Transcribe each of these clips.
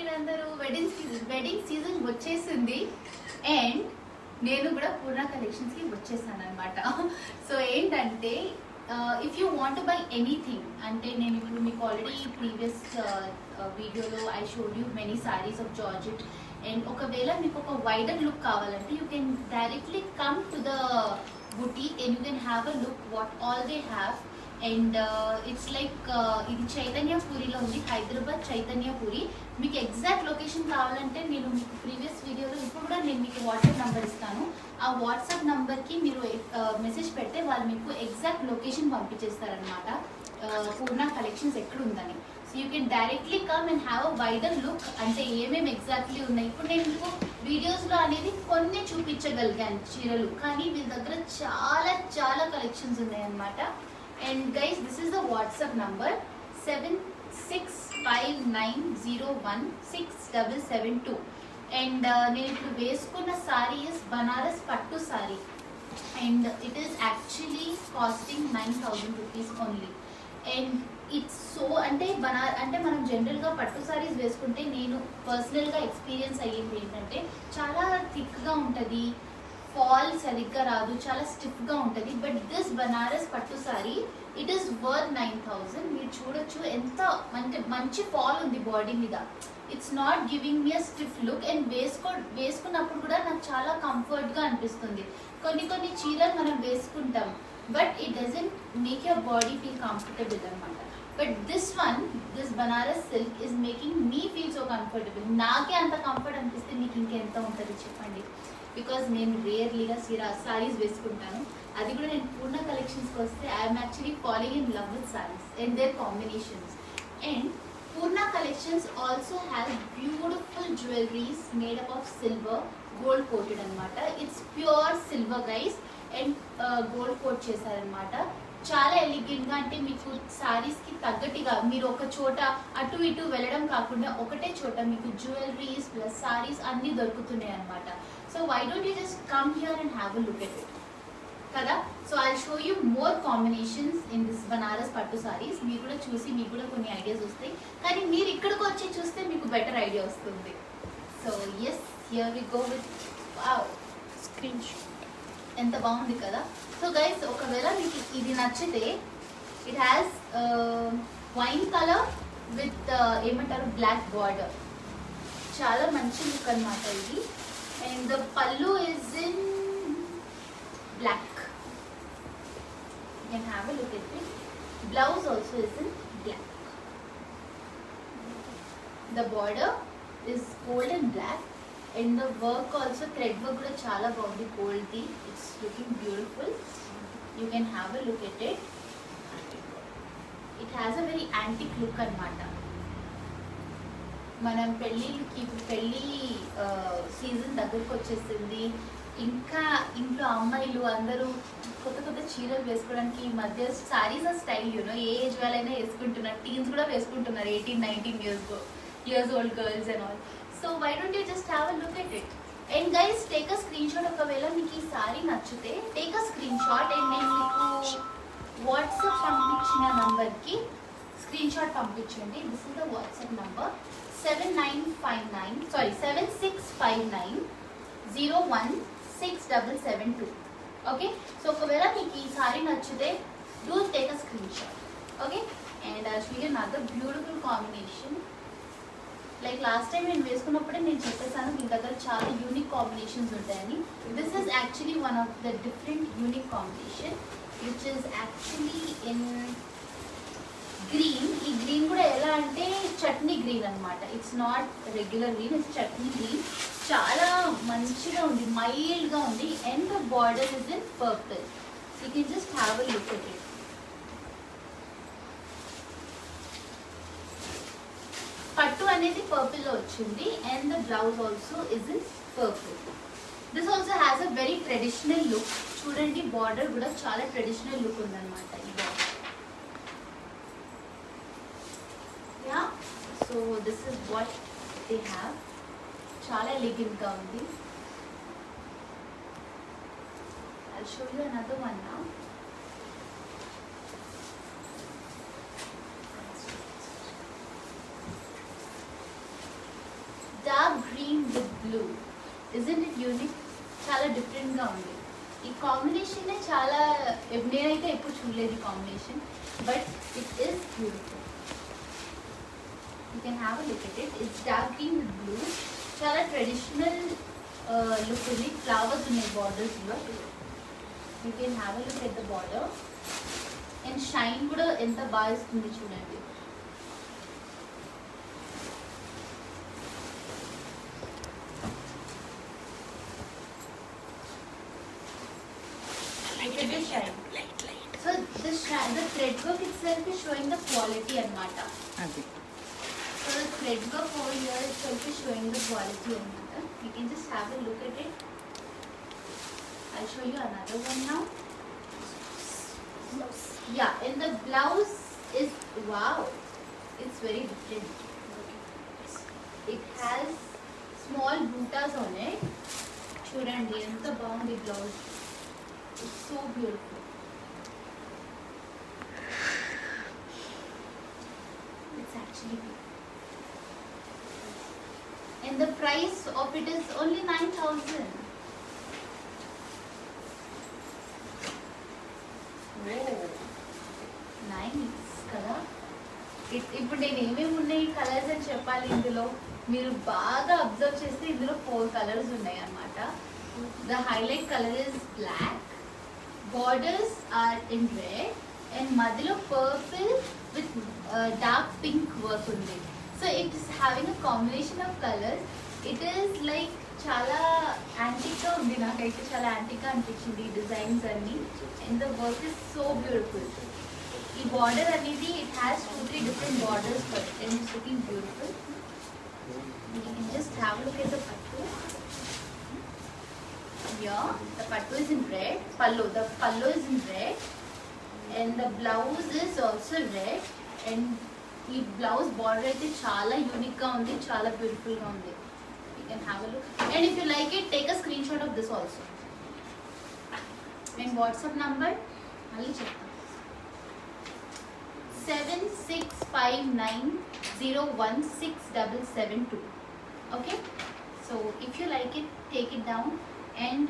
మీరందరూ wedding season వచ్చేసింది and నేను కూడా పూర్ణ కలెక్షన్స్కి వచ్చేసాను అనమాట. సో ఏంటంటే if you want buy anything అంటే నేను ఇప్పుడు మీకు ఆల్రెడీ ప్రీవియస్ వీడియోలో I showed you many saris of georgette and ఒకవేళ మీకు ఒక వైడర్ లుక్ కావాలంటే you can directly come to the boutique and you can have a look what all they have and it's like ఇది చైతన్య పూరిలో ఉంది, హైదరాబాద్ చైతన్య పూరి. మీకు exact location కావాలంటే నేను మీకు ప్రీవియస్ వీడియోలో ఇప్పుడు కూడా నేను మీకు వాట్సాప్ నెంబర్ ఇస్తాను. ఆ వాట్సాప్ నెంబర్కి మీరు మెసేజ్ పెడితే వాళ్ళు మీకు ఎగ్జాక్ట్ లొకేషన్ పంపించేస్తారనమాట పూర్ణ కలెక్షన్స్ ఎక్కడ ఉందని. So you can directly come and have a wider look అంటే ఏమేమి ఎగ్జాక్ట్లీ ఉన్నాయి. ఇప్పుడు నేను మీకు వీడియోస్లో అనేది కొన్ని చూపించగలిగాను చీరలు, కానీ వీళ్ళ దగ్గర చాలా చాలా కలెక్షన్స్ ఉన్నాయన్నమాట. And guys this is the WhatsApp number 7659016772 and నేను ఇప్పుడు వేసుకున్న sari is Banaras pattu sari and it is actually costing 9,000 rupees only. And it's so అంటే మనం జనరల్గా పట్టు సారీస్ వేసుకుంటే నేను పర్సనల్గా ఎక్స్పీరియన్స్ అయ్యింది ఏంటంటే చాలా థిక్గా ఉంటుంది, ఫాల్ సరిగ్గా రాదు, చాలా స్టిఫ్గా ఉంటుంది. But this Banaras pattu sorry it is worth 9,000. మీరు చూడొచ్చు ఎంత అంటే మంచి ఫాల్ ఉంది బాడీ మీద. It's not giving me a stiff look and వేసుకున్నప్పుడు కూడా నాకు చాలా కంఫర్ట్గా అనిపిస్తుంది. కొన్ని చీరలు మనం వేసుకుంటాం but it doesn't make your body feel comfortable అనమాట. But this Banaras silk is making me feel so comfortable. నాకే అంత కంఫర్ట్ అనిపిస్తే మీకు ఇంకెంత ఉంటుంది చెప్పండి. బికాజ్ నేను రేర్లీగా సారీస్ వేసుకుంటాను, అది కూడా నేను పూర్ణ కలెక్షన్స్కి వస్తే I'm actually following in love with saris and their combinations. And Purna collections also has beautiful jewelleries made up of silver, gold coated అనమాట. It's pure silver guys and gold coat చేశారనమాట. చాలా ఎలిగెంట్గా అంటే మీకు సారీస్కి తగ్గట్టుగా మీరు ఒక చోట అటు ఇటు వెళ్ళడం కాకుండా ఒకటే చోట మీకు జ్యువెలరీస్ ప్లస్ సారీస్ అన్నీ దొరుకుతున్నాయి అనమాట. So why don't you just come here and have a look at it కదా. So I show you more combinations in this Banaras pattu saris. మీరు కూడా చూసి మీకు కూడా కొన్ని ఐడియాస్ వస్తాయి, కానీ మీరు ఇక్కడికి వచ్చి చూస్తే మీకు బెటర్ ఐడియా వస్తుంది. So as here we go with screenshot. ఎంత బాగుంది కదా. సో గైస్ ఒకవేళ మీకు ఇది నచ్చితే it has wine colour with ఏమంటారు బ్లాక్ బార్డర్, చాలా మంచి లుక్ అనమాట ఇది. And the pallu is in black, you can have a look at it. Blouse also is in black. The border is gold and black and the work also thread work kuda chaala baagundi gold di. It's looking beautiful. You can have a look at it. It has a very antique look anamata. మనం పెళ్ళి season దగ్గరకు వచ్చేసింది. ఇంకా ఇంట్లో అమ్మాయిలు అందరూ కొత్త చీరలు వేసుకోవడానికి ఈ మధ్య సారీస్ స్టైల్ ఏ ఏజ్ వాళ్ళైనా వేసుకుంటున్నారు, టీన్స్ కూడా వేసుకుంటున్నారు, 18-19 years old girls and all. So why don't you just have a look at it? And guys take a screenshot ఒకవేళ మీకు ఈ సారీ నచ్చితే take a screenshot and నేను మీకు వాట్సాప్ పంపించిన నంబర్కి స్క్రీన్ షాట్ పంపించండి. This is the WhatsApp number 7659016772. Okay. So ఒకవేళ మీకు ఈ సారీ నచ్చితే do take a screen shot. Okay. And actually another beautiful combination. Like last time నేను వేసుకున్నప్పుడే నేను చెప్పేసాను మీ దగ్గర చాలా యూనిక్ కాంబినేషన్స్ ఉంటాయని. This is actually one of the different unique combination which is actually in green. ఈ green కూడా ఎలా అంటే చట్నీ గ్రీన్ అనమాట. It's not regular green, it's chutney green. చాలా మంచిగా ఉంది, మైల్డ్గా ఉంది. And the border is in purple. You can just have a look at it. పట్టు అనేది పర్పుల్ లో వచ్చింది and the blouse also is in purple. This also has a very traditional look. చూడండి border కూడా చాలా ట్రెడిషనల్ లుక్ ఉందన్నమాట ఈ border. Yeah so this is what they have. చాలా ఎలిగెంట్ గా ఉంది. I'll show you another one now. blue. Isn't it unique? చాలా డిఫరెంట్గా ఉంది. ఈ కాంబినేషన్ చాలా నేనైతే ఎప్పుడు చూడలేదు ఈ combination, but it is beautiful. You can have a look at it. It's dark green with blue. చాలా ట్రెడిషనల్ లుక్ ఉంది. ఫ్లవర్స్ ఉన్నాయి బార్డర్స్లో. You can have a look at the border. And shine కూడా ఎంత బాగా ఇస్తుంది చూడండి. So the thread work itself is showing the quality anamata. So the thread work over here itself is showing the quality anamata. You can just have a look at it. I'll show you another one now. Yeah, and the blouse is wow. It's very different. It has small bootas on it. చూడండి ఎంత బాగుంది blouse. It's so beautiful. It's actually beautiful. And the price of it is only 9,000. Nice కదా. ఇప్పుడు నేను ఏమేమి ఉన్నాయి colours అని చెప్పాలి. ఇందులో మీరు బాగా అబ్జర్వ్ చేస్తే ఇందులో 4 కలర్స్ ఉన్నాయి అన్నమాట. The highlight color is black. Borders are in red and madhilo purple with dark pink work undi. So it is having a combination of colors. It is like chala antique ga undi. Nakaithe chala antique ga anpichindi designs anni, and the work is so beautiful. Ee border anedi it has 2-3 different borders for it, and it's looking beautiful. You can just have a look at the pattu. Yeah, the pattu is in red. The pallu is in red, and the blouse is also red. And the blouse border అయితే చాలా unique గా ఉంది, చాలా beautiful గా ఉంది. You can have a look. And if you like it, take a screenshot of this also. And WhatsApp number, మళ్ళీ చెప్తాను. 7659016772. Okay. So if you like it, take it down. And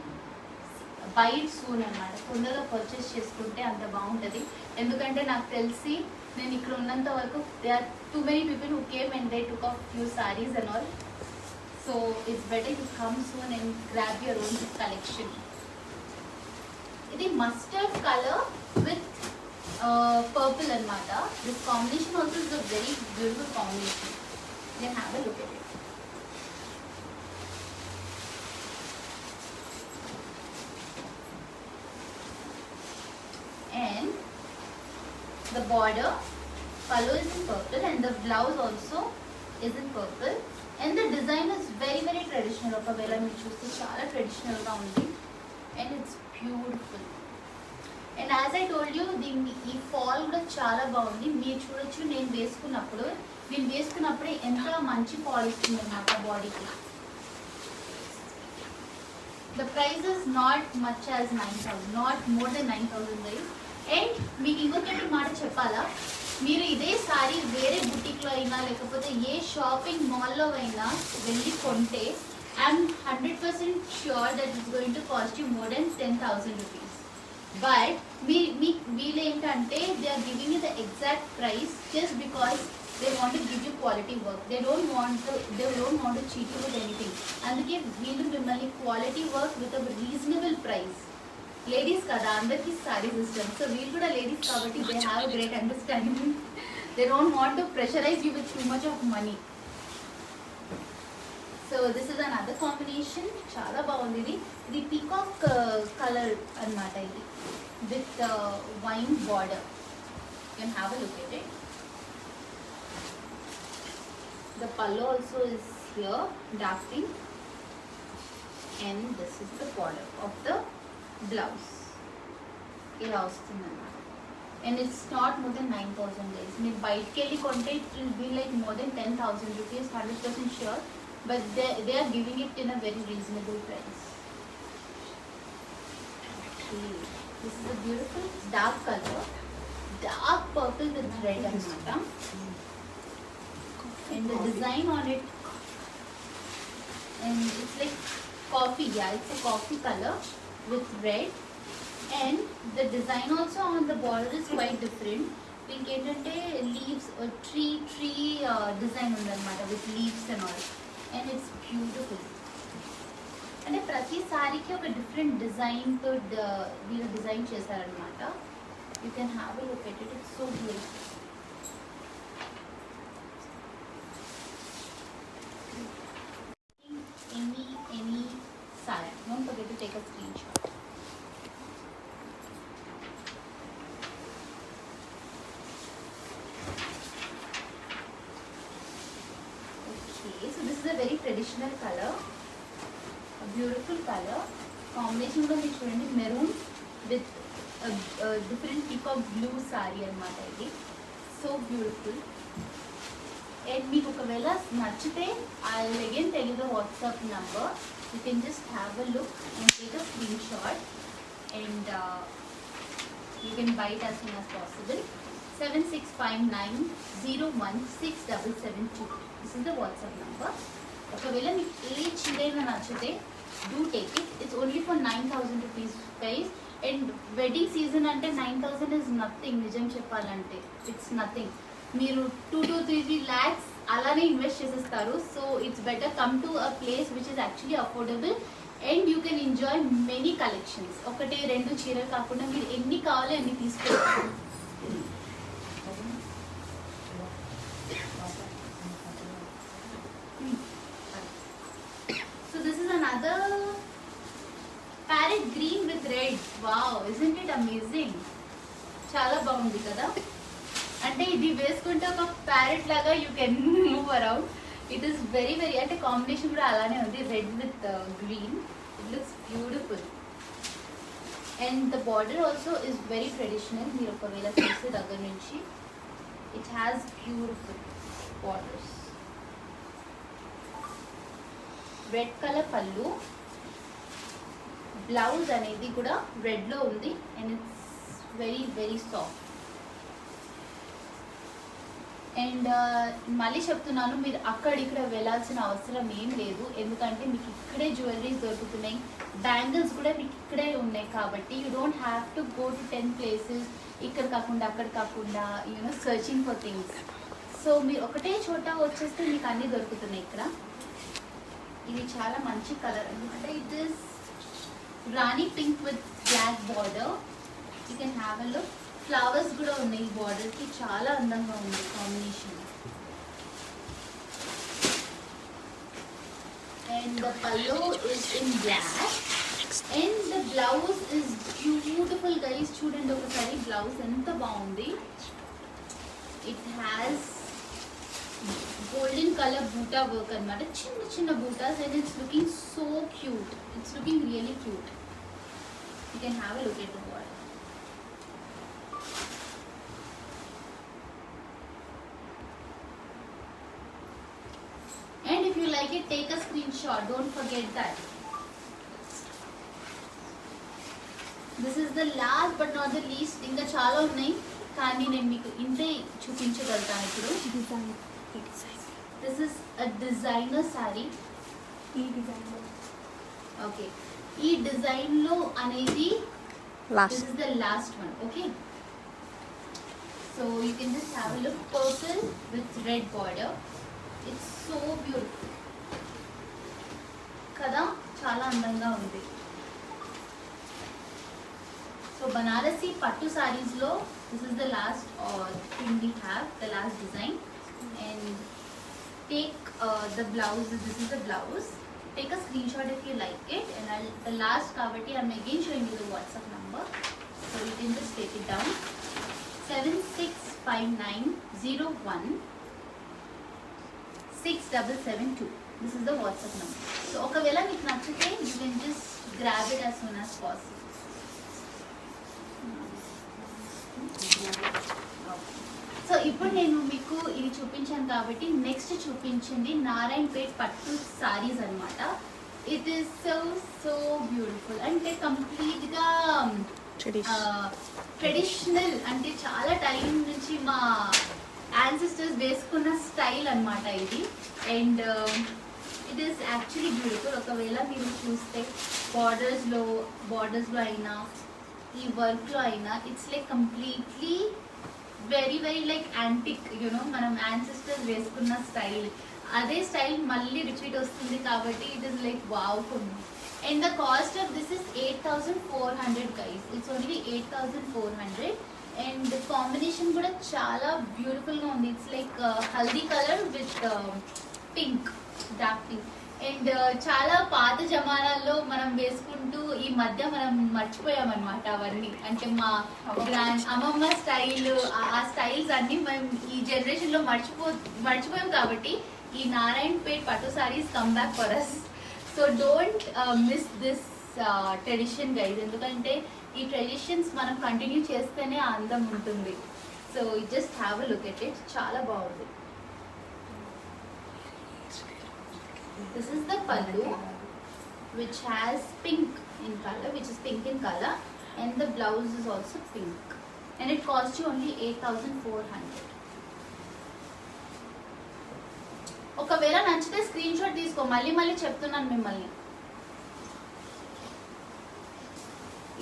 by it soon అన్నమాట. తొందరగా purchase చేసుకుంటే అంత బాగుంటుంది. ఎందుకంటే నాకు తెలిసి నేను ఇక్కడ ఉన్నంత వరకు they are too many people who came and they took off few saris and all. So it's better you come soon and grab your own collection. ఇది మస్టర్డ్ కలర్ విత్ పర్పుల్ అన్నమాట. This combination also is a very beautiful combination. You can have a look at it. And the border pallu is in purple and the blouse also is in purple, and the design is very very traditional. ఒకవేళ మీరు చూస్తే చాలా traditional గా ఉంది, and it's beautiful. And as I told you, ఈ fall కూడా చాలా బాగుంది. మీరు చూడొచ్చు నేను వేసుకున్నప్పుడే ఎంత మంచి ఫాల్ ఇస్తుంది అన్నమాట బాడీకి. The price is not much as 9,000, not more than 9,000 guys. And మీకు ఇంకొకటి మాట చెప్పాలా, మీరు ఇదే సారీ వేరే బుటిక్లో అయినా లేకపోతే ఏ షాపింగ్ మాల్లో అయినా వెళ్ళి కొంటే I'm 100% sure that it's going to cost you more than 10,000 rupees. But వీళ్ళు ఏంటంటే they are giving you the exact price just because they want to give you quality work. They don't want to cheat you with anything. అందుకే వీళ్ళు మిమ్మల్ని quality work with a reasonable price. Ladies కదా, అందరికీ సారీస్ ఇష్టం. So వీళ్ళు కూడా ladies కాబట్టి they have a great understanding. They don't want to pressurise you with too much of money. So this is another combination. చాలా బాగుంది. ఇది పీకాక్ కలర్ అన్నమాట. ఇది with wine border. You can have a look at it. The pallu also is here, dark pink, and this is the border of the blouse. ఇలా వస్తుంది అన్నమాట. And it's not more than 9,000 guys. మీరు బయటకి వెళ్ళి కొంటే it will be like more than 10,000 rupees, 100% sure. But they are giving it in a very reasonable price. Okay. This is a beautiful dark color, dark purple with red అన్నమాట. And the design on it and it's like coffee. Yeah, it's a coffee color with red, and the design also on the border is quite different. దీనికి ఏంటంటే leaves tree design ఉందన్నమాట with leaves and all, and it's beautiful. అంటే ప్రతి సారీకి ఒక different డిజైన్తో వీళ్ళు design చేశారనమాట. You can have a look at it. It's so beautiful. Any saree, don't forget to take a screenshot. Okay, so this is a very traditional color, a beautiful color combination కూడా మీరు చూడండి, maroon with different peacock blue sorry అనమాట ఇది. So beautiful. And మీకు ఒకవేళ నచ్చితే I will again tell you the WhatsApp number. You can just have a look and take a screen shot and you can buy it as soon as possible. 7659016772. This is the WhatsApp number. ఒకవేళ మీకు ఏ చీరైనా నచ్చితే do take it. It's only for 9,000 rupees price. And wedding season అంటే 9,000 is nothing. నిజం చెప్పాలంటే it's nothing. మీరు 2 to 3 lakhs అలానే invest చేసేస్తారు. So it's better come to a place which is actually affordable and you can enjoy many collections. ఒకటి రెండు చీరలు కాకుండా మీరు ఎన్ని కావాలో అన్ని తీసుకోవచ్చు. So this is another parrot green with red. Wow, isn't it amazing? చాలా బాగుంది కదా. అంటే ఇది వేసుకుంటే ఒక ప్యారెట్ లాగా you can move around. It is very very అంటే కాంబినేషన్ కూడా అలానే ఉంది, red with green. It looks beautiful. And the border also is very traditional. మీరు ఒకవేళ చూసే దగ్గర నుంచి it has beautiful borders. Red colour పళ్ళు, బ్లౌజ్ అనేది కూడా రెడ్లో ఉంది and it's very very soft. And మళ్ళీ చెప్తున్నాను, మీరు అక్కడిక్కడ వెళ్ళాల్సిన అవసరం ఏం లేదు. ఎందుకంటే మీకు ఇక్కడే జ్యువెలరీస్ దొరుకుతున్నాయి, బ్యాంగిల్స్ కూడా మీకు ఇక్కడే ఉన్నాయి. కాబట్టి you don't have to go to 10 places. ఇక్కడ కాకుండా అక్కడ కాకుండా you know searching for things. So మీరు ఒకటే చోట వచ్చేస్తే మీకు అన్నీ దొరుకుతున్నాయి ఇక్కడ. ఇది చాలా మంచి కలర్ అనమాట. It is Rani pink with black border. You can have a look. Flowers కూడా ఉన్నాయి ఈ బార్డర్కి. చాలా అందంగా ఉంది combination. And the pallu is in black and the blouse is beautiful guys. చూడండి ఒకసారి బ్లౌజ్ ఎంత బాగుంది. It has golden colour buta work అనమాట, చిన్న చిన్న బూటాస్. And it's looking so cute. It's looking really cute. You can have a look at the border. And if you like it, take a screenshot. Don't forget that. This is the last but not the least. ఇంకా చాలా ఉన్నాయి కానీ నేను మీకు ఇంతే చూపించగలుగుతాను ఇప్పుడు. This is a designer saree. ఈ design okay, ఈ డిజైన్లో అనేది this is the last one. Okay, so you can just have a look. Purple with red border. It's so beautiful కదా, చాలా అందంగా ఉంది. సో బనారసి పట్టు సారీస్లో this is the last thing we have, the last design. And take the blouse. This is the blouse. Take a screenshot if you like it. And the last kabatti I'm again showing you the WhatsApp number, so you can just take it down. 7659016772. This is the WhatsApp number. So ఒకవేళ మీకు నచ్చితే you can just grab it as soon as possible. So ఇప్పుడు నేను మీకు ఇది చూపించాను కాబట్టి next చూపించింది నారాయణపేట్ పట్టు సారీస్ అన్నమాట. It is so so beautiful. అంటే కంప్లీట్గా ట్రెడిషనల్, అంటే చాలా టైం నుంచి మా యాన్సిస్టర్స్ వేసుకున్న స్టైల్ అన్నమాట ఇది. And it is actually beautiful. ఒకవేళ మీరు చూస్తే బార్డర్స్లో అయినా ఈ వర్క్లో అయినా it's like completely very very like antique you know, మనం యాన్సిస్టర్స్ వేసుకున్న స్టైల్, అదే స్టైల్ మళ్ళీ రిపీట్ వస్తుంది కాబట్టి it is like wow for me. And the cost of this is 8,400 guys. It's only 8,400. And combination కూడా చాలా బ్యూటిఫుల్గా ఉంది. It's like haldi colour with pink, dark pink. And చాలా పాత జమానాల్లో మనం వేసుకుంటూ ఈ మధ్య మనం మర్చిపోయామన్నమాట అవన్నీ. అంటే మా గ్రాండ్ అమ్మమ్మ స్టైల్, ఆ స్టైల్స్ అన్నీ మనం ఈ జనరేషన్లో మర్చిపోయాం కాబట్టి ఈ Narayanpet pattu saris come back for us. So don't miss this tradition guys, ఎందుకంటే ఈ ట్రెడిషన్స్ మనం కంటిన్యూ చేస్తేనే ఆ అందం ఉంటుంది. So just have a look at it, చాలా బాగుంది. This is the pallu, which has pink in color, which is pink in color, and the blouse is also pink, and it costs you only 8,400. ఒకవేళ నచ్చితే screen shot తీసుకో, మళ్ళీ చెప్తున్నాను మిమ్మల్ని.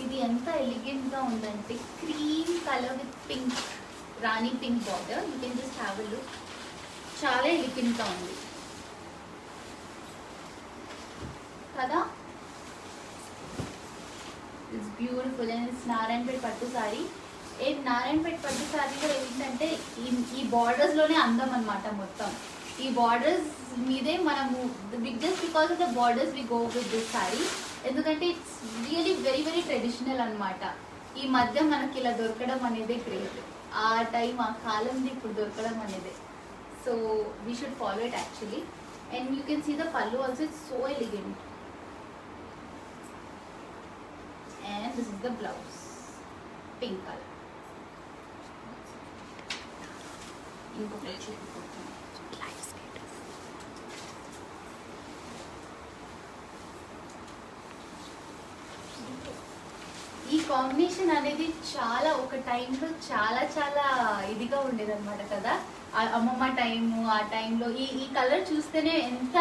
ఇది ఎంత ఎలిగెంట్ గా ఉందంటే cream colour with pink, Rani pink border. You can just have a look, చాలా ఎలిగెంట్ గా ఉంది కదా. It's beautiful and it's Narayanpet పట్టు సారీ. నారాయణపేట్ పట్టు సారీలో ఏంటంటే ఈ బార్డర్స్లోనే అందం అనమాట మొత్తం. ఈ బార్డర్స్ మీదే మనము just because of the borders we go with this sari, ఎందుకంటే it's really very very traditional అనమాట. ఈ మధ్య మనకి ఇలా దొరకడం అనేదే గ్రేట్. ఆ టైం ఆ కాలంది ఇప్పుడు దొరకడం అనేదే. So we should follow it actually. And you can see the pallu also, it's so elegant. And this is the blouse, pink color. ఈ కాంబినేషన్ అనేది చాలా ఒక టైంలో చాలా చాలా ఇదిగా ఉండేది అనమాట కదా. అమ్మమ్మ టైము, ఆ టైంలో ఈ కలర్ చూస్తేనే ఎంత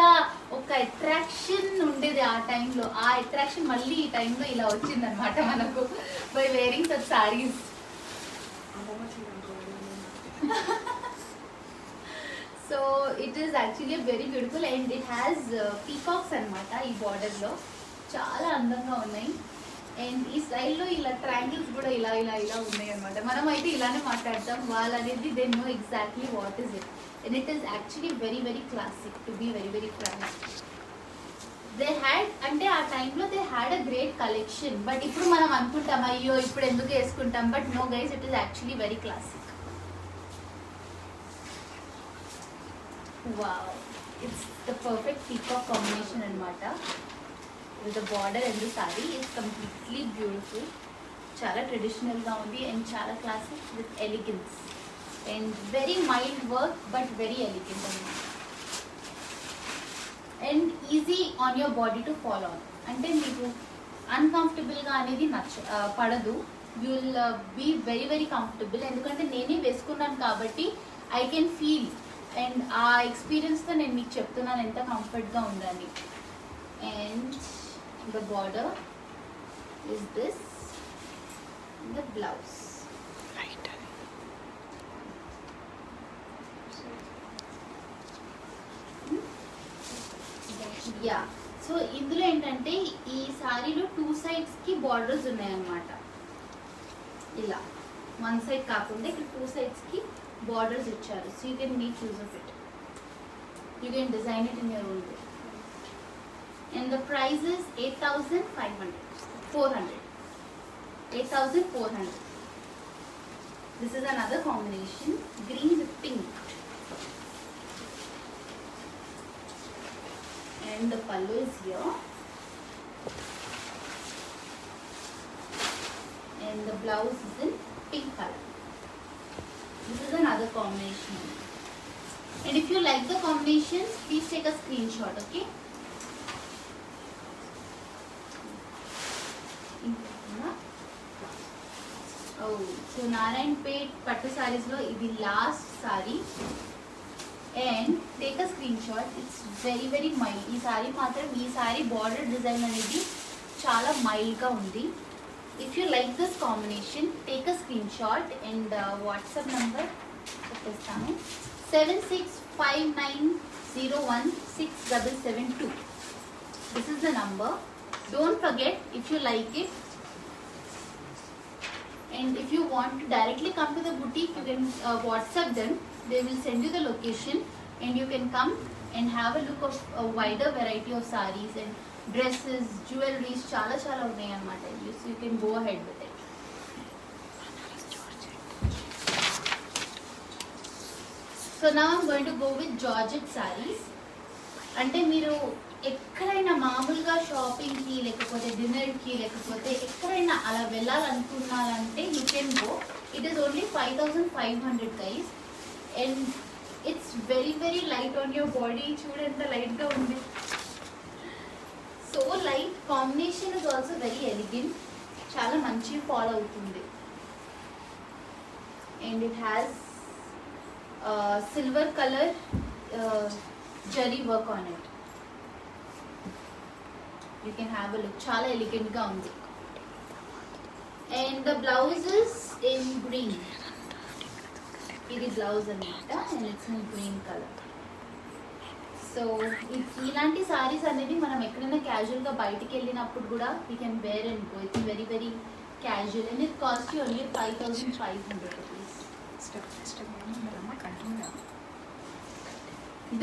ఒక అట్రాక్షన్ ఉండేది ఆ టైంలో. ఆ అట్రాక్షన్ మళ్ళీ ఈ టైంలో ఇలా వచ్చింది అనమాట మనకు by wearing such saris. So it is actually very beautiful and it has peacocks అనమాట ఈ బార్డర్లో, చాలా అందంగా ఉన్నాయి. అండ్ ఈ స్టైల్లో ఇలా ట్రయాంగిల్స్ కూడా ఇలా ఉన్నాయి అనమాట. మనం అయితే ఇలానే మాట్లాడతాం, వాళ్ళు అనేది they know exactly what is it. And it is actually very very classic, to be very very frank. They had అంటే ఆ టైంలో they had a great collection. But ఇప్పుడు మనం అనుకుంటాం అయ్యో ఇప్పుడు ఎందుకు వేసుకుంటాం, but no guys, it is actually very classic. Wow, it's the perfect peacock combination అనమాట. with the border and the saree is completely beautiful. Chala traditional ga undi and chala classic with elegance and very mild work but very elegant and easy on your body to fall on. Ante meeku uncomfortable ga anedi padadu. You will be very very comfortable endukante nene vesukunnanu kabatti I can feel and aa experience tho nenu meeku cheptunnanu enta comfort ga undani. And the border is this, the blouse. Right. Yeah. So ఇందులో ఏంటంటే ఈ సారీలో 2 sides కి borders ఉన్నాయన్నమాట. ఇలా one side కాకుండా ఇక్కడ 2 sides కి బార్డర్స్ ఇచ్చారు. So you can make use of it. You can design it in your own way. And the price is 8,500. 400. 8,400. This is another combination, green with pink. And the pallu is here. And the blouse is in pink color. This is another combination. And if you like the combinations, please take a screenshot, okay? Oh, so Narayanpet Pattu sarees lo idi last saree and take a screenshot. It's very very mild. ఈ sorry మాత్రం ఈ sorry border design అనేది చాలా మైల్డ్గా ఉంది. If you like this combination take a screen shot and WhatsApp number చెప్పేస్తాను 7659016772. This is the number. Don't forget, if you like it and if you want to directly come to the boutique, you can WhatsApp them. They will send you the location and you can come and have a look of a wider variety of sarees and dresses, jewelries, chala unnai annamata. So you can go ahead with it. So now I'm going to go with Georgette sarees. అంటే మీరు ఎక్కడైనా మామూలుగా షాపింగ్కి లేకపోతే డిన్నర్కి లేకపోతే ఎక్కడైనా అలా వెళ్ళాలనుకున్నారంటే you can go. It is only 5500 guys and it's very very light on your body. చూడండి ఎంత లైట్గా ఉంది. So light combination is also very elegant. చాలా మంచి ఫాలో అవుతుంది. And it has silver colour zari work on it. You can have a look. Chala elegant ga undi. And the blouse is in green. Idi blouse anamata and it's in green color. So ilanti sarees anedi manam ekkadaina casual ga bayitiki ellinappudu kuda we can wear and go. It's very very casual and it costs you only 5500 rupees. Step by step mama continue.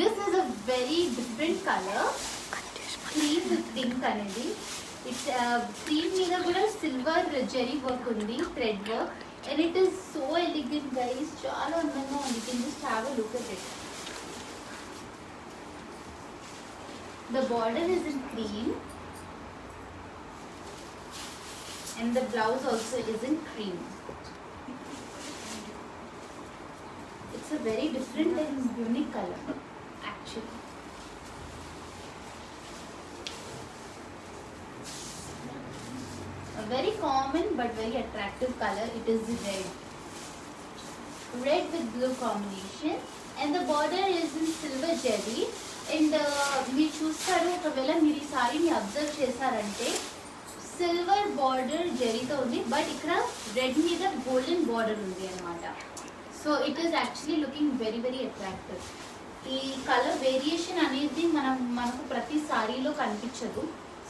This is a very different color. Cream with pink అనేది. It's cream మీద కూడా silver zari work ఉంది, thread work and it is so elegant guys. చాలా అందంగా ఉంది. You can just have a look at it. The border is in cream and the blouse also is in cream. It's a very different and unique colour actually. A very common but very attractive color. It is red. Red with blue combination and the border is in silver jewelry. And మీరు చూస్తారు ఒకవేళ మీరు ఈ సారీని observe చేశారంటే silver border జరీతో ఉంది but ఇక్కడ red మీద గోల్డెన్ బార్డర్ ఉంది అన్నమాట. So it is actually looking very very attractive. ఈ కలర్ వేరియేషన్ అనేది మనకు ప్రతి సారీలో కనిపించదు.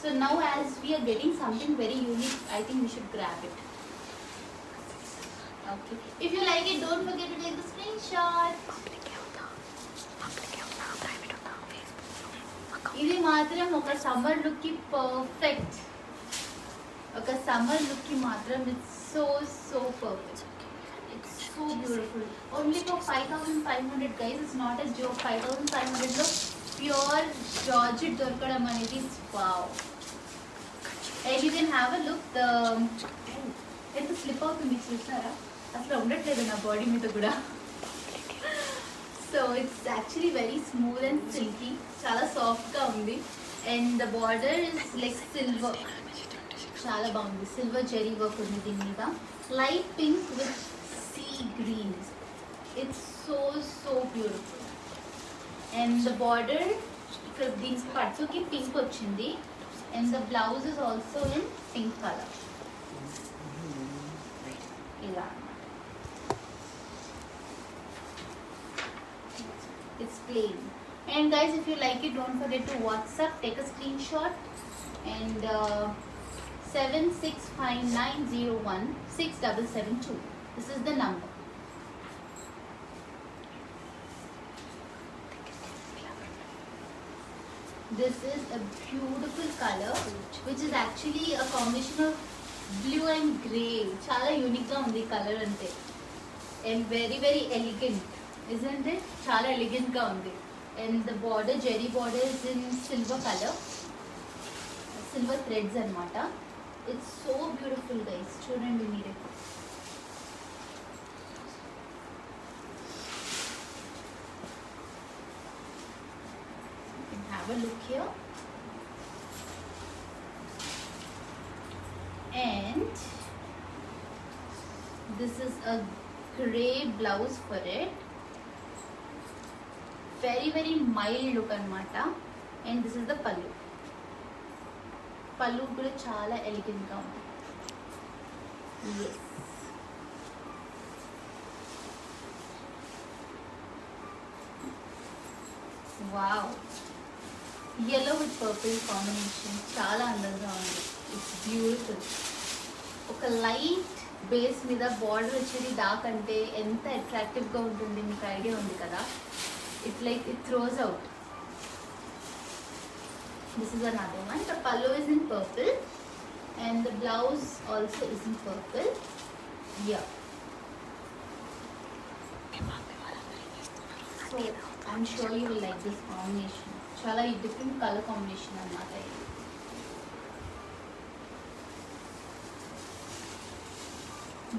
So now as we are getting something very unique, I think we should grab it. Okay. If you like it, don't forget to take the screenshot. ఇది మాత్రం ఒక summer look కి పర్ఫెక్ట్. ఒక సమ్మర్ లుక్ కి మాత్రం it's so so perfect. It's so beautiful. Only for 5500 guys. It's not a joke. 5500 లో pure georgette దొరకడం అనేది wow. And you can have a look. ఎంత స్లిప్ అవుతుంది చూసారా, అసలు ఉండట్లేదు నా బాడీ మీద కూడా. So it's actually very smooth and silky. చాలా సాఫ్ట్గా ఉంది and the border is like silver. చాలా బాగుంది. సిల్వర్ జెరీ వర్క్ ఉంది దీని మీద. Light pink with sea green. It's so so beautiful. And the border ఇక్కడ దీనికి పట్టుకి పింక్ వచ్చింది and the blouse is also in pink color. Ila. It's plain. And guys, if you like it, don't forget to WhatsApp, take a screenshot and 7659016772. This is the number. This is a beautiful color which is actually a combination of blue and grey. Chala unique ga undi color ante and very very elegant, isn't it? Chala elegant ga undi and the border jerry border is in silver color, silver threads anamata. It's so beautiful guys. Chudandi meere. Have a look here and this is a grey blouse for it very mild look anamata. And this is the pallu. Pallu kuda chaala elegant ga undi. Yes. Wow. Yellow with purple combination చాలా అందంగా ఉంది. It's beautiful. ఒక light base మీద border వచ్చేది dark అంటే ఎంత అట్రాక్టివ్గా ఉంటుంది మీకు ఐడియా ఉంది కదా. It throws out. This is another one. The pallu is in purple and the blouse also is in purple. Yeah. So I'm sure you will like this combination. Chala different color combination annamata idi.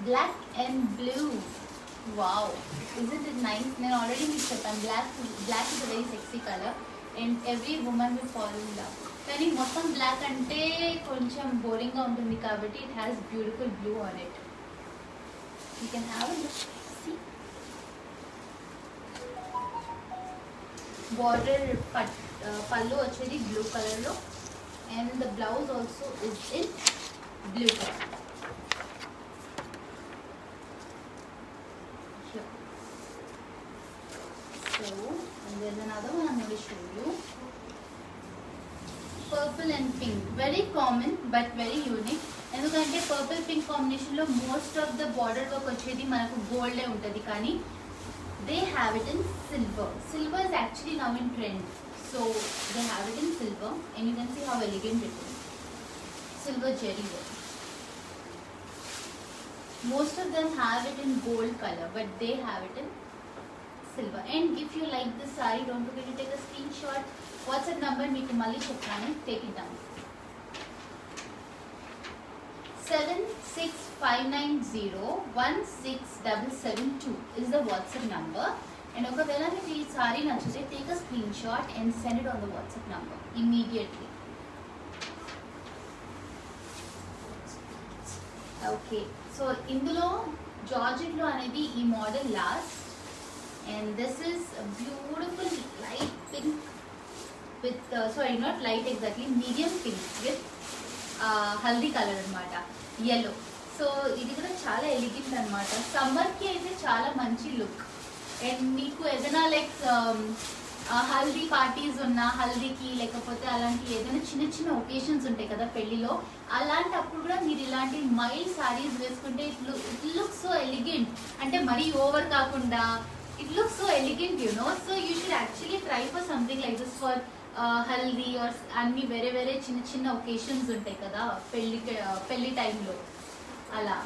Black and blue. Wow, isn't it nice? Nenu already meeku cheppanu, black is a very sexy color and every woman will fall in love. Kani mottham black ante koncham boring ga untundi kabatti it has beautiful blue on it. You can have a look. See, border pallu vachedi blue color lo and the blouse also is in blue color. Here. So and there's another one I'm going to show you. Purple and pink, very common but very unique. ఎందుకంటే purple pink కాంబినేషన్లో most of the border work వచ్చేది మనకు గోల్డే ఉంటుంది, కానీ they have it in silver. Silver is actually now in trend, so they have it in silver and you can see how elegant it is. Silver zari work. Most of them have it in gold color, but they have it in silver. And if you like this saree, don't forget to take a screenshot. WhatsApp number meeku malli cheppanu, take it down. 7659016772 is the WhatsApp number. And ఒకవేళ మీకు ఈ sorry నచ్చితే take a screenshot and send it on the WhatsApp number immediately. Okay, so ఇందులో georgette లో అనేది ఈ model last, and this is a beautiful light pink with sorry, not light exactly, medium pink with haldi colour అన్నమాట, yellow. So ఇది కూడా చాలా elegant అన్నమాట. Summer కి అయితే చాలా మంచి లుక్. అండ్ మీకు ఏదైనా లైక్ హల్దీ పార్టీస్ ఉన్నా, హల్దీకి లేకపోతే అలాంటి ఏదైనా చిన్న చిన్న ఒకేషన్స్ ఉంటాయి కదా పెళ్లిలో, అలాంటప్పుడు కూడా మీరు ఇలాంటి మైల్డ్ సారీస్ వేసుకుంటే ఇట్ లుక్ సో ఎలిగెంట్. అంటే మరీ ఓవర్ కాకుండా it look so elegant, you know. So you should actually try for something like this for haldi or అన్ని వేరే వేరే చిన్న చిన్న ఒకేషన్స్ ఉంటాయి కదా పెళ్లి టైంలో అలా.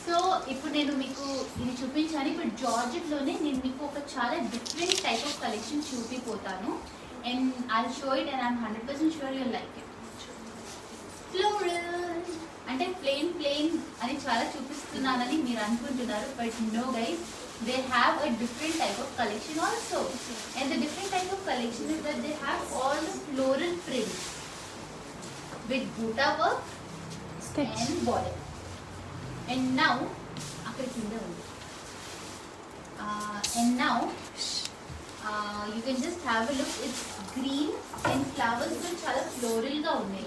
సో ఇప్పుడు నేను మీకు ఇది చూపించాను. ఇప్పుడు జార్జెట్లోనే నేను మీకు ఒక చాలా డిఫరెంట్ టైప్ ఆఫ్ కలెక్షన్ చూపిపోతాను. And I show it and I'm 100% sure you like it. Floral అంటే ప్లెయిన్ అని చాలా చూపిస్తున్నానని మీరు అనుకుంటున్నారు, but no guys, they have a different type of collection also. And the different type of collection is that they have all the floral prints with butta work and border. And now you can just have a look. It's green and flowers will chala floral ga unnai.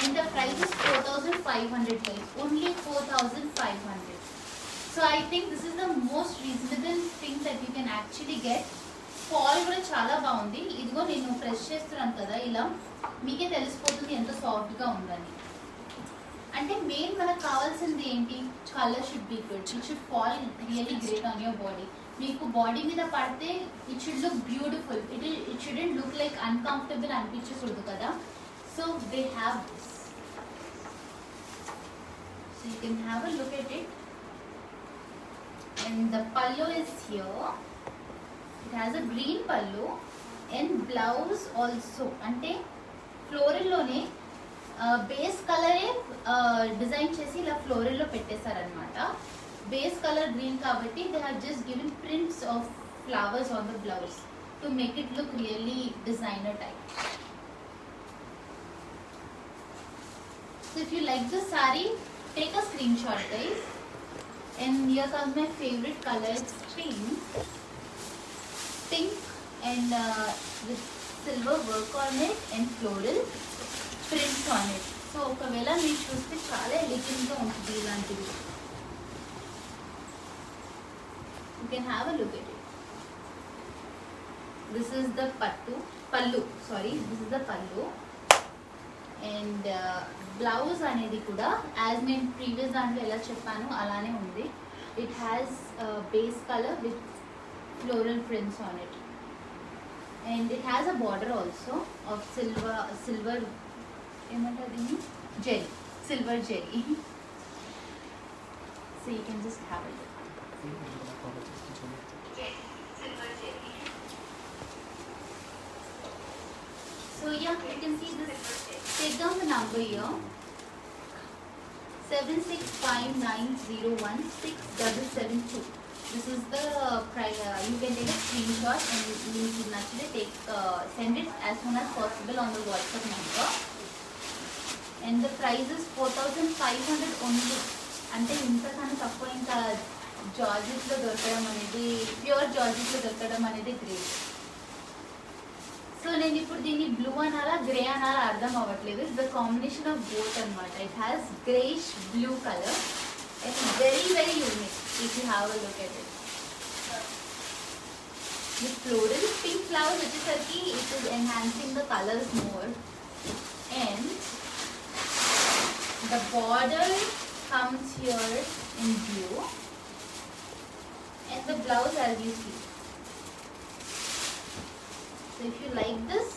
And the price is 4,500 guys, only 4,500. So I think this is the most reasonable thing that you can actually get. Fall కూడా చాలా బాగుంది. ఇదిగో నేను press చేస్తున్నాను కదా, ఇలా మీకే తెలిసిపోతుంది ఎంత సాఫ్ట్గా ఉందని. అంటే మెయిన్ మనకు కావాల్సింది ఏంటి, colour should be good. It should fall really great on your body. మీకు బాడీ మీద పడితే it should look beautiful. It shouldn't look like uncomfortable అనిపించకూడదు కదా. So they have this. So you can have a look at it. And the pallu is here. It has a green pallu and blouse also. అంటే floral లోనే base కలరే design చేసి ఇలా floral లో పెట్టేశారనమాట. Base colour green కాబట్టి they have just given prints of flowers on the blouse to make it look really designer type. So if you like this saree, take a screenshot guys. And here comes my favorite color, it's pink. pink and with silver work on it and floral prints on it. So ఒకవేళ మీరు చూస్తే చాలా ఎలిగెంట్గా ఉంటుంది ఇలాంటివి. You can have a look at it. This is the pallu. This is the pallu. And blouse అనేది కూడా as నేను previous దాంట్లో ఎలా చెప్పాను అలానే ఉంది. It has base color with floral prints on it. And it has a border also of silver jerry, silver jerry. So you can just have a look. Yes, silver jerry. So yeah, you can see this. Take down the number here. 7659016772. This is the price. You can take a screenshot and you can actually send it as soon as possible on the WhatsApp number. And the price is 4500 only. అంటే ఇంతకన్నా తక్కువ ఇంకా జార్జెస్లో దొరకడం అనేది, pure జార్జెస్లో దొరకడం అనేది great. So నేను ఇప్పుడు దీన్ని బ్లూ అనాలా గ్రే అనాలా అర్థం అవ్వట్లేదు. It's the combination of both అనమాట. It has greyish blue colour and very very unique if you have a look at it. With floral pink flowers వచ్చేసరికి it is enhancing the colours more. And the border comes here in blue and the blouse as you see. So if you like this,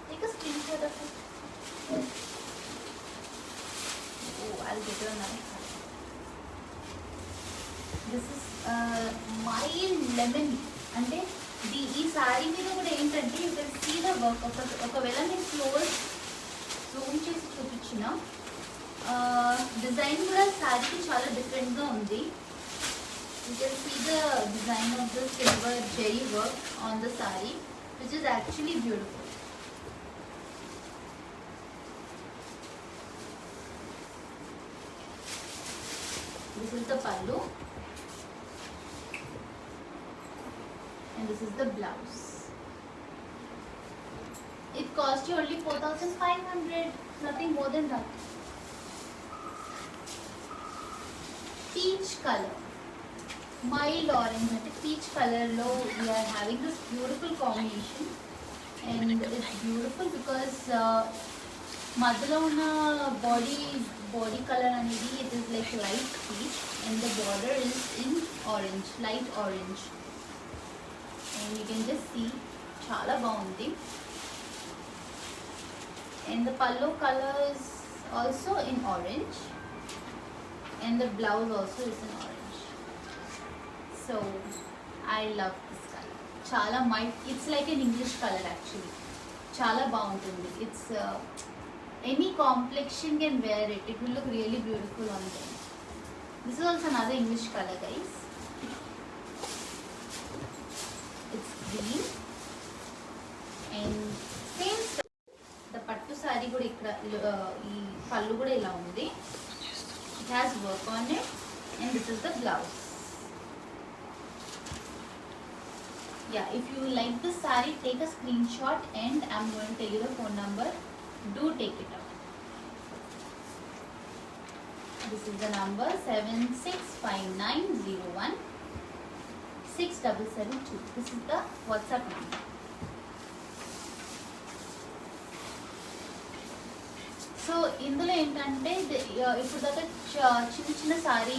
take a screenshot of it. Oh, I'll get you another color. This is mild lemon. అంటే ఈ sorry మీద కూడా ఏంటంటే you can see the work. ఒకవేళ నేను close Zoom చేసి చూపించిన design కూడా శారీకి చాలా డిఫరెంట్గా ఉంది. You can see the design of the silver zari work on the sari which is actually beautiful. This is the pallu and this is the blouse. It cost you only 4500, nothing more than that. Peach color, mild orange అంటే peach color లో we are having this beautiful combination and it's beautiful because మధ్యలో ఉన్న body color అనేది it is like light peach and the border is in orange, light orange. And you can just see చాలా బాగుంది. And the pallu color is also in orange and the blouse also is in orange. So I love this color. చాలా it's like an English color actually. చాలా బాగుంటుంది. It's any complexion can wear it. It will look really beautiful on them. This is also another English color, guys. It's green and same the pattu saree kuda ikkada ee pallu kuda ila undi. It has work on it and this is the blouse. Yeah, if you like this saree, take a screenshot and I'm going to tell you the phone number. Do take it out. This is the number 765901 6772. This is the WhatsApp number. So ఇందులో ఏంటంటే ఇప్పుడు దాకా చిన్న sorry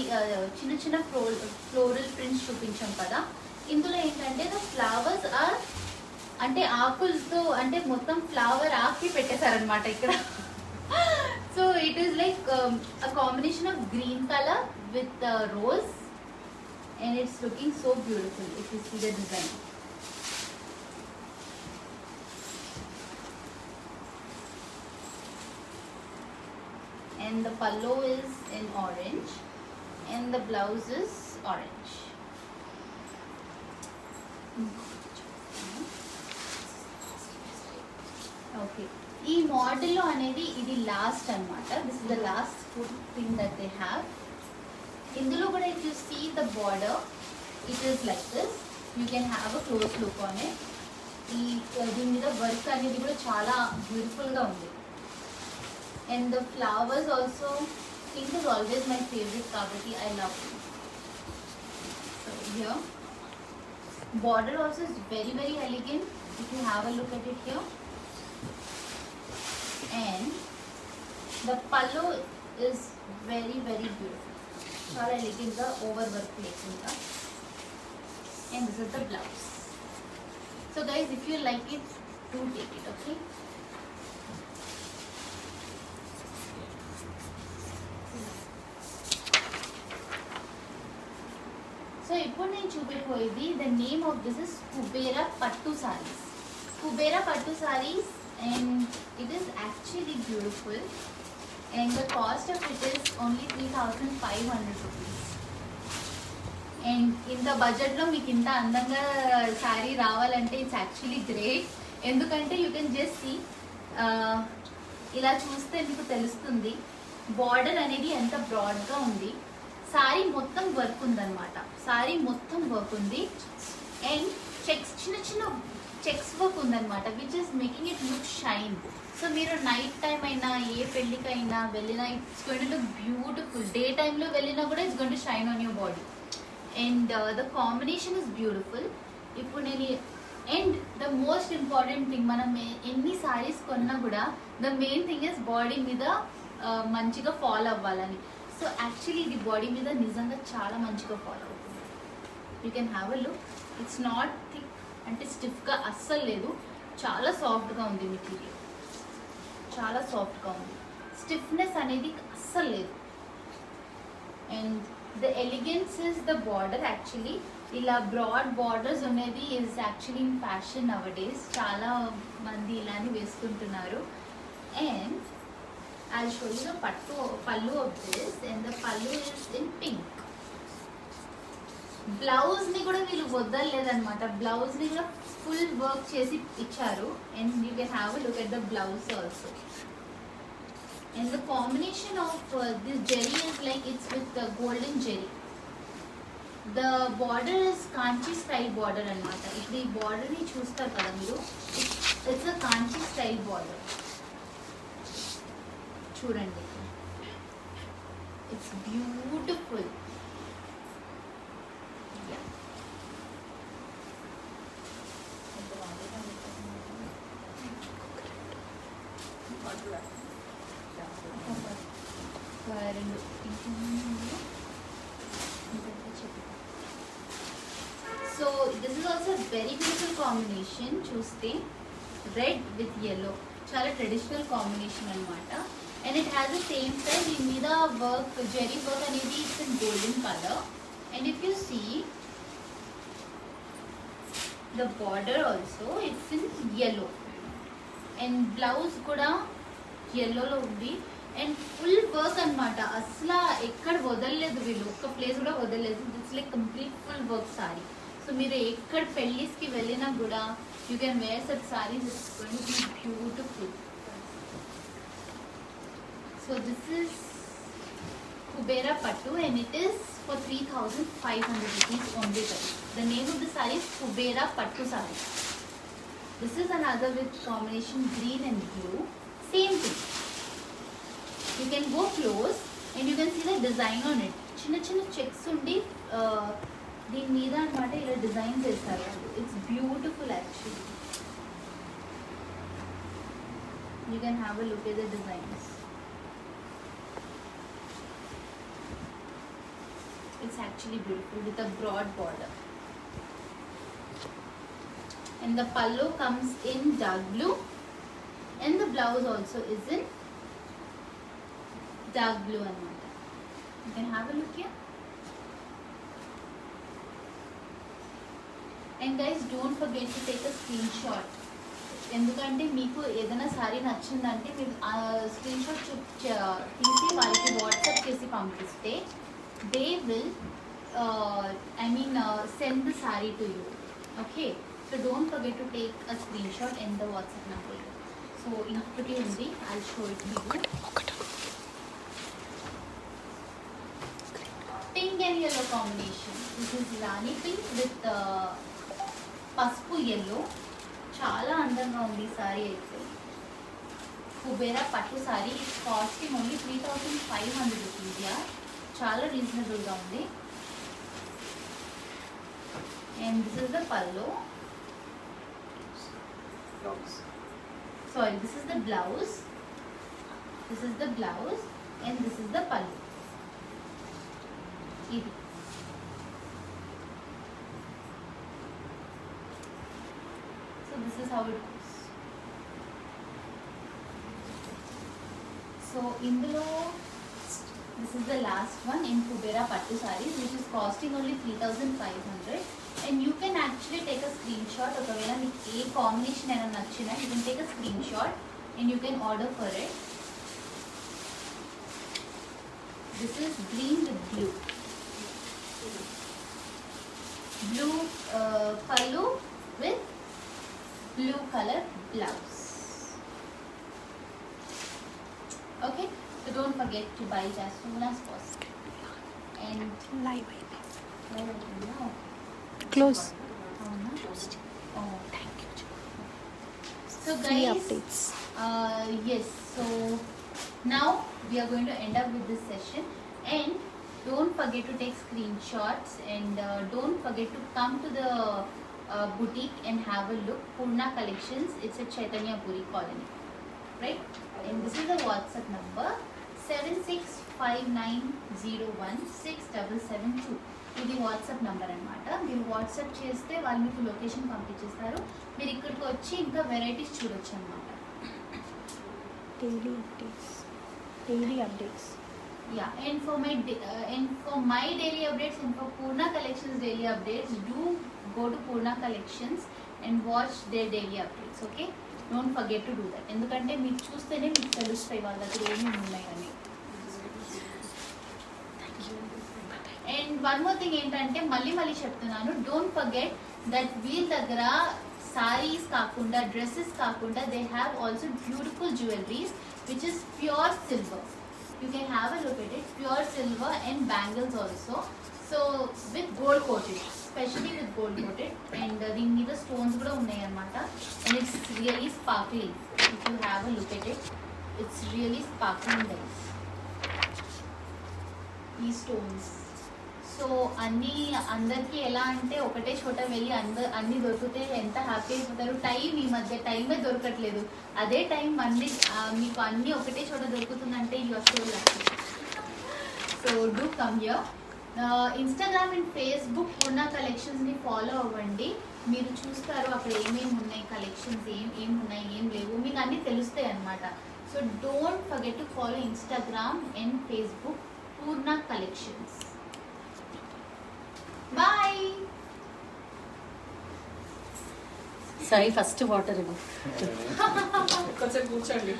చిన్న floral prints చూపించాం కదా. ఇందులో ఏంటంటే ద ఫ్లవర్స్ ఆర్ అంటే ఆకులతో అంటే మొత్తం ఫ్లవర్ ఆకి పెట్టేశారనమాట ఇక్కడ. So it is like a combination of green colour with rose and it's looking so beautiful if you see the design. And the pallu is in orange and the blouse is orange. Okay, ee model lo anedi idi last anamata. This is the last thing that they have. ఇందులో కూడా if you see the border, it is like this you can have a close look on it. దీని మీద work అనేది కూడా చాలా బ్యూటిఫుల్గా ఉంది. And the flowers also, pink is always my favourite కాబట్టి I love it. So here border also is very very elegant if you have a look at it here. And the pallu is very very beautiful, చాలా elegant గా over work లేకుండా. And this is the blouse. So guys, if you like it, do take it, okay? So ఇప్పుడు నేను చూపిపోయేది, the name of this is Kubera Pattu saris. Kubera Pattu saris, and it is actually beautiful. And the cost of it is only 3,500 rupees. అండ్ ఇంత బడ్జెట్లో మీకు ఇంత అందంగా శారీ రావాలంటే ఇట్స్ యాక్చువల్లీ గ్రేట్. ఎందుకంటే యూ కెన్ జస్ట్ సీ, ఇలా చూస్తే మీకు తెలుస్తుంది బార్డర్ అనేది ఎంత బ్రాడ్గా ఉంది. సారీ మొత్తం వర్క్ ఉందన్నమాట, సారీ మొత్తం వర్క్ ఉంది. అండ్ చెక్స్, చిన్న చిన్న చెక్స్ వర్క్ ఉందన్నమాట, which is making it look shine. So మీరు నైట్ టైం అయినా ఏ పెళ్ళికైనా వెళ్ళినా it's going to look beautiful. Day టైంలో వెళ్ళినా కూడా it's going to shine on your body. And the combination is beautiful. ఇప్పుడు నేను, and the most important thing, మనం ఎన్ని సారీస్ కొన్నా కూడా the main thing is body మీద మంచిగా ఫాలో అవ్వాలని. సో యాక్చువల్లీ ఇది బాడీ మీద నిజంగా చాలా మంచిగా ఫాలో అవుతుంది. You can have a look. It's not thick, అంటే స్టిఫ్గా అస్సలు లేదు, చాలా సాఫ్ట్గా ఉంది మెటీరియల్, చాలా సాఫ్ట్గా ఉంది. స్టిఫ్నెస్ అనేది అస్సలు లేదు. And the elegance is the border. Actually ఇలా బ్రాడ్ బార్డర్స్ అనేది is actually in fashion now days. చాలా మంది ఇలానే వేసుకుంటున్నారు. And I'll show you the pallu of this, and the pallu is in pink. Blouse ని కూడా వీళ్ళు వదలలేదన్నమాట, బ్లౌజ్ ని కూడా ఫుల్ వర్క్ చేసి ఇచ్చారు. And you can have a look at the blouse also. And the combination of this zari is like it's with golden zari. The border is Kanchi style border అనమాట. ఇప్పుడు ఈ బార్డర్ ని చూస్తారు కదా మీరు, it's a Kanchi style border. చూడండి, it's beautiful. So this is also very beautiful combination. చూస్తే red with yellow, చాలా ట్రెడిషనల్ కాంబినేషన్ అనమాట. And it has the same time దీని మీద వర్క్, జెరీ వర్క్ అనేది it's in golden colour. And if you see the border also it's in yellow. అండ్ blouse కూడా yellowలో ఉంది. అండ్ ఫుల్ వర్క్ అనమాట, అసలు ఎక్కడ వదలలేదు వీళ్ళు, ఒక్క ప్లేస్ కూడా వదలలేదు. It's like complete full work sorry. So మీరు ఎక్కడ పెళ్ళిస్కి వెళ్ళినా కూడా you can wear such saris, it's going to be beautiful. So this is Kubera Pattu, and it is for 3,500 rupees only. The name of the saree is Kubera Pattu saree. This is another with combination green and blue. Same thing. You can go close and you can see the design on it. Chinna chinna checks undi దీని మీద అన్నమాట ఇలా design చేస్తారు. It's beautiful actually. You can have a look at the designs. It's actually beautiful with a broad border. And the pallu comes in dark blue, and the blouse also is in dark blue anamata. You can have a look here. And guys, don't forget to take a screenshot. ఎందుకంటే మీకు ఏదైనా sorry నచ్చిందంటే మీరు screen shot తీసి వాళ్ళకి WhatsApp చేసి పంపిస్తే they will send the saree to you. Okay, so don't forget to take a screenshot and the WhatsApp number. So inokati undi, I'll show it to you. Pink and yellow combination. This is Rani pink with పసుపు yellow, చాలా అందంగా ఉంది ఈ సారీ అయితే. Kubera pattu sari, costing only 3500 rupees. Yeah, చాలా రీజనబుల్గా ఉంది. And this is the pallu, sorry, this is the blouse, this is the blouse and this is the pallu. ఇది so this is how it goes. So ఇందులో this is the last one in Kubera Pattu sarees, which is costing only 3500, and you can actually take a screenshot. ఒకవేళ మీకు ఏ combination అయినా నచ్చినా you can take a screenshot and you can order for it. This is green with blue. Blue pallu with blue color blouse. Okay, so don't forget to buy it as soon as possible. And live no. close. Oh, Thank you. so Free guys, updates. yes, so now we are going to end up with this session, and don't forget to take screenshots, and don't forget to come to the boutique and have a look. Purna Collections, it's at Chaitanya Puri Colony, right? And this is the WhatsApp number 7659016772. ఇది WhatsApp number అనమాట. మీరు WhatsApp చేస్తే వాళ్ళు మీకు location పంపించేస్తారు. మీరు ఇక్కడికి వచ్చి ఇంకా వెరైటీస్ చూడొచ్చు అనమాట. Daily updates. Yeah, and for my daily updates and for Purna Collections daily updates, do go to Purna Collections and watch their daily updates. Okay, don't forget to do that. ఎందుకంటే మీకు చూస్తేనే మీకు తెలుస్తాయి వాళ్ళ దగ్గర ఏమేమి ఉన్నాయని. అండ్ వన్ మోర్ థింగ్ ఏంటంటే మళ్ళీ చెప్తున్నాను, డోంట్ ఫర్గెట్ దట్ వీళ్ళ దగ్గర సారీస్ కాకుండా, డ్రెస్సెస్ కాకుండా, they have also beautiful jewelleries which is pure silver. You can have a look at it, pure silver and bangles also. So with gold coated, especially with gold coated, and దీని మీద stones కూడా ఉన్నాయి అన్నమాట. And it's really sparkling. If you have a look at it, it's really sparkling guys. ఈ stones. So అన్నీ అందరికీ ఎలా అంటే ఒకటే చోట వెళ్ళి అన్నీ దొరికితే ఎంత హ్యాపీ అయిపోతారు. ఈ మధ్య టైమే దొరకట్లేదు. అదే టైం మళ్ళీ మీకు అన్నీ ఒకటే చోట దొరుకుతుందంటే you are so lucky. So do come here. Instagram and Facebook Purna కలెక్షన్స్ని ఫాలో అవ్వండి. మీరు చూస్తారు అక్కడ ఏమేమి ఉన్నాయి, కలెక్షన్స్ ఏం ఉన్నాయి, ఏం లేవు, మీకు అన్నీ తెలుస్తాయి అన్నమాట. So don't forget to follow Instagram and Facebook Purna collections. Bye. Sai first water కొంచెం కూర్చోండి.